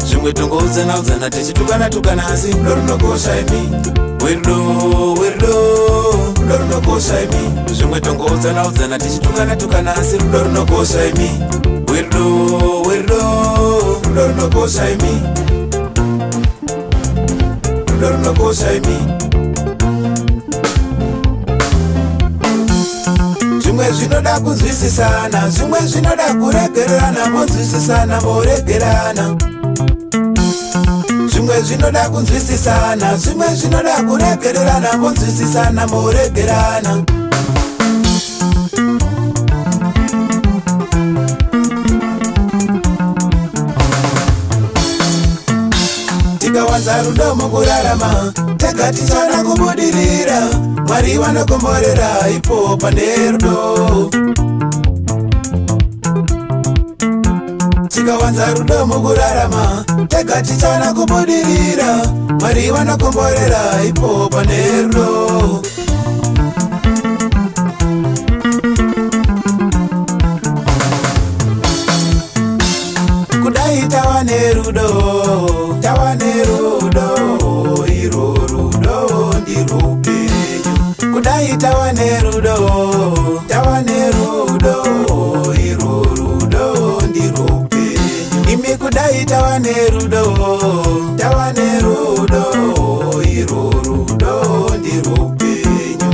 Zvimwe tongouzana uzana tichitukana tukana asi ndorunokosha imi. Werdo ndorunokosha imi. Zvimwe tongouzana uzana tichitukana tukana asi ndorunokosha imi. Werdo ndorunokosha imi. Ndorunokosha imi. Zvimwe zvinoda kunzwisisana, zvimwe zvinoda kuregerana, monzwisisana moregerana. Zvimwe zvinoda kunzwisisana, zvimwe zvinoda kuregerana, monzwisisana moregerana. Tikawanza rudo mukurarama, tega tichana kubudirira. Mwari wanokomborera ipo pane rudo. Tikawanza rudo mukurarama, tega tichana kubudirira. Mwari wanokomborera ipo pane rudo. Kudai tawane rudo, iro rudo ndiro. Kudai tawane rudo, iro rudo ndiro penyu. Imi kudai tawane rudo, iro rudo ndiro penyu.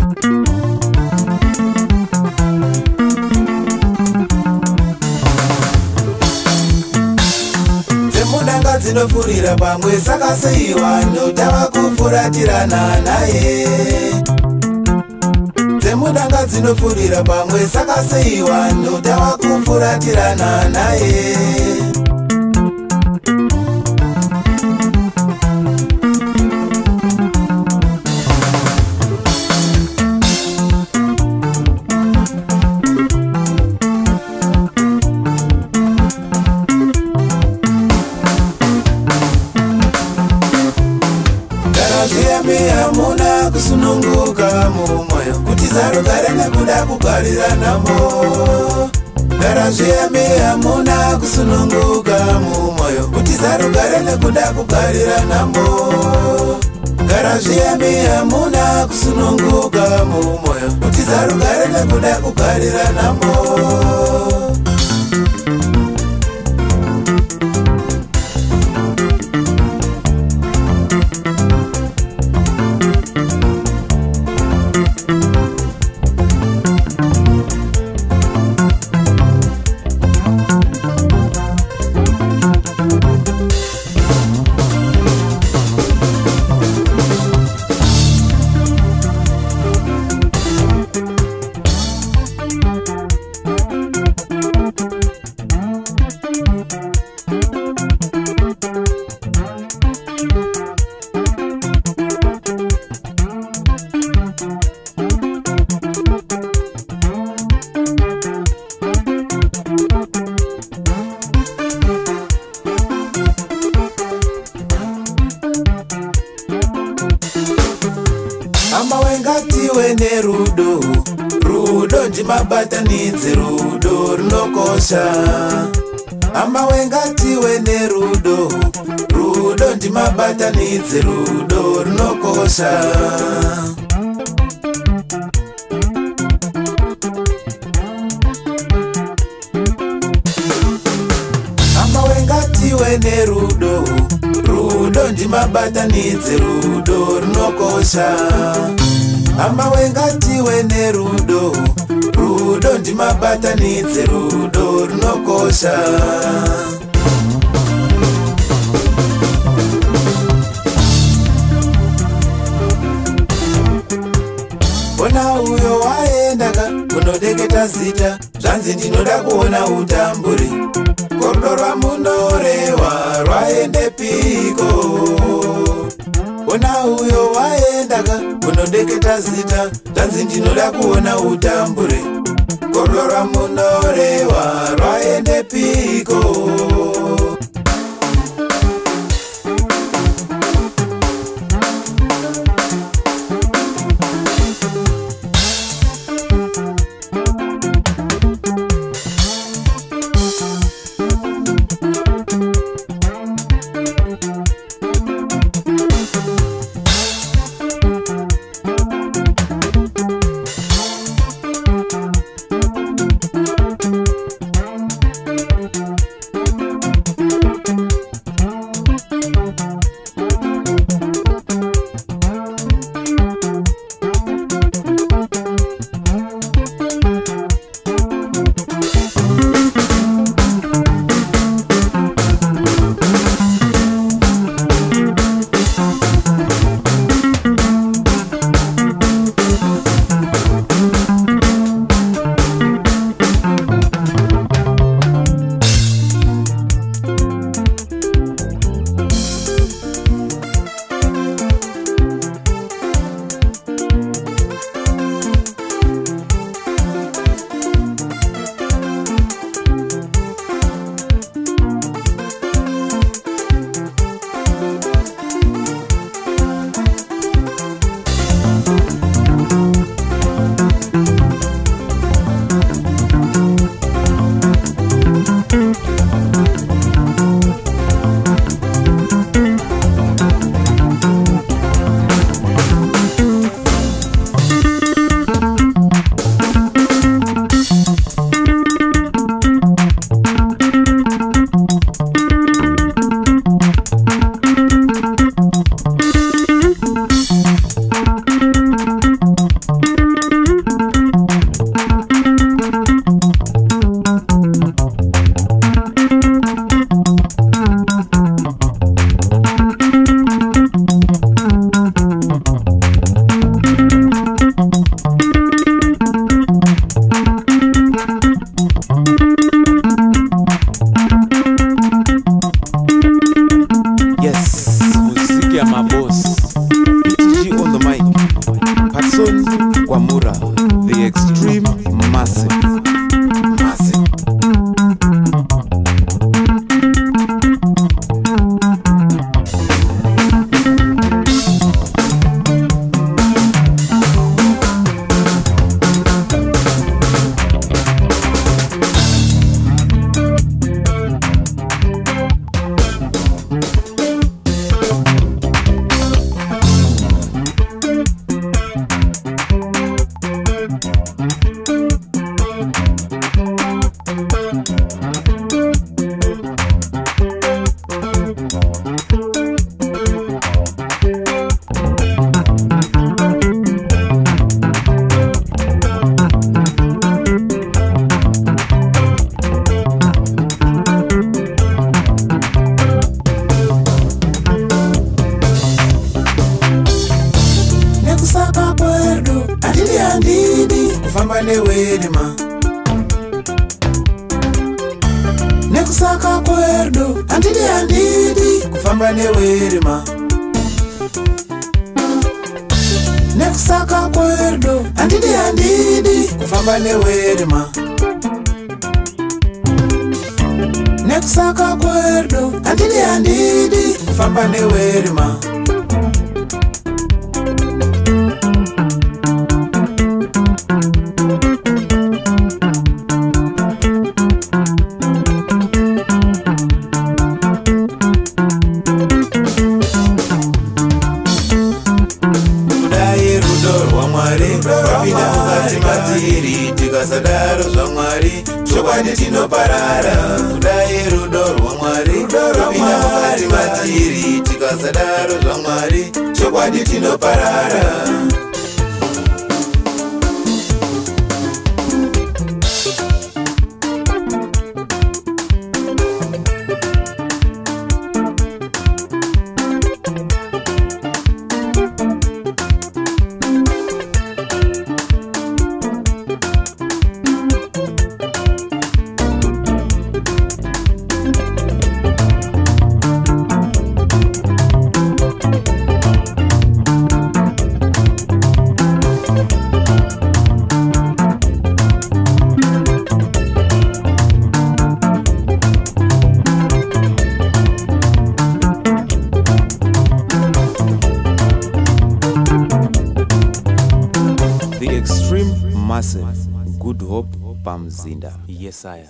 Dzemudanga dzinofurira pamwe, saka sei vanhu tava kufuratirana naye. Dzemudanga dzinofurira pamwe, saka sei vanhu tava kufuratirana naye. Garajiyami hamuna kusununguka mumwoyo, kuti zarugare nekuda kugariramo. Garajiyami hamuna kusununguka mumwoyo, kuti zarugare nekuda kugariramo. Garajiyami hamuna kusununguka mumwoyo, kuti zarugare nekuda kugariramo. Ama wengati wene rudo ndimabatanidze rudo runokosha. Ama wengati wene rudo ndimabatanidze rudo runokosha. Ama wengati wene rudo ndimabatanidze rudo runokosha. Ama wengati wene rudo ndimabatanidze rudo runokosha. Ona uyo waendaga kunodeketa zita, zvanzi ndinoda kuona utamburi. Korudo rwamunoreva rwaende piko. ona uyo waendaga unodeketa zita tanzi ndinoda kuona utambure korora munoreva rwaende piko The extreme massive. Kufamba newerima nekusaka kwerdo andidi kufamba newerima nekusaka kwerdo andidi kufamba newerima nekusaka kwerdo andidi kufamba newerima Wapinda mukati matiri tikasadaro zvamwari chokwadi tinoparara kudai rudo rwaMwari wapinda mukati matiri tikasadaro zvamwari chokwadi tinoparara Massive Good Hope Pamzinda. Yesaya.